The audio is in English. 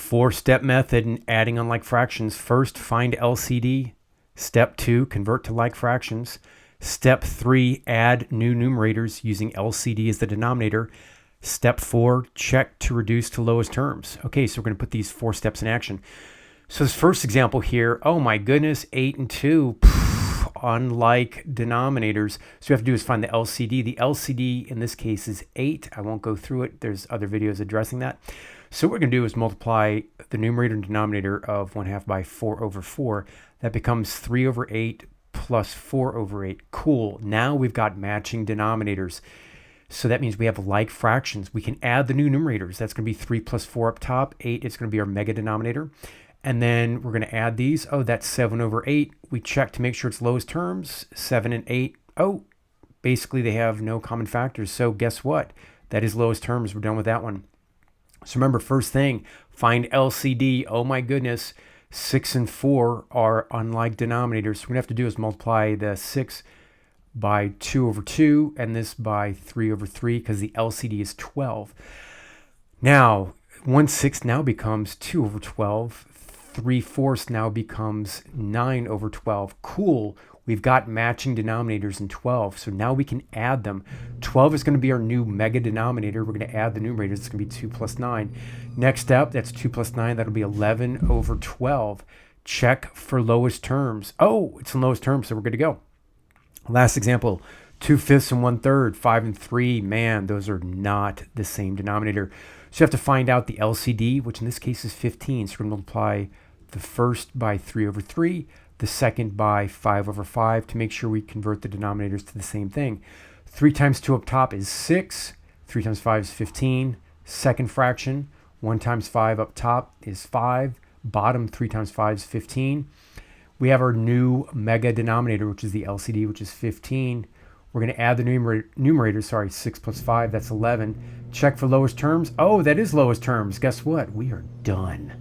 Four-step method in adding unlike fractions. First, find LCD. Step 2, convert to like fractions. Step 3, add new numerators using LCD as the denominator. Step 4, check to reduce to lowest terms. Okay, so we're going to put these 4 steps in action. So this first example here, oh my goodness, 8 and 2, unlike denominators. So what we have to do is find the LCD. The LCD in this case is 8. I won't go through it. There's other videos addressing that. So what we're going to do is multiply the numerator and denominator of 1/2 by 4 over 4. That becomes 3 over 8 plus 4 over 8. Cool. Now we've got matching denominators. So that means we have like fractions. We can add the new numerators. That's going to be 3 plus 4 up top. 8 is going to be our mega denominator. And then we're going to add these. Oh, that's 7 over 8. We check to make sure it's lowest terms. 7 and 8. Oh, basically they have no common factors. So guess what? That is lowest terms. We're done with that one. So remember, first thing, find LCD. Oh my goodness, 6 and 4 are unlike denominators. So what we have to do is multiply the 6 by 2 over 2 and this by 3 over 3 because the LCD is 12. Now, 1/6 now becomes 2 over 12. 3/4 now becomes 9 over 12. Cool. We've got matching denominators in 12, so now we can add them. 12 is going to be our new mega denominator. We're going to add the numerators. It's going to be 2 plus 9. Next up, that's 2 plus 9. That'll be 11 over 12. Check for lowest terms. Oh, it's in lowest terms, so we're good to go. Last example, 2/5 and 1/3, 5 and 3. Man, those are not the same denominator. So you have to find out the LCD, which in this case is 15. So we're going to multiply the first by 3 over 3. The second by 5 over 5 to make sure we convert the denominators to the same thing. 3 times 2 up top is 6. 3 times 5 is 15. Second fraction, 1 times 5 up top is 5. Bottom 3 times 5 is 15. We have our new mega denominator, which is the LCD, which is 15. We're going to add the numerator, 6 plus 5, that's 11. Check for lowest terms. Oh, that is lowest terms. Guess what? We are done.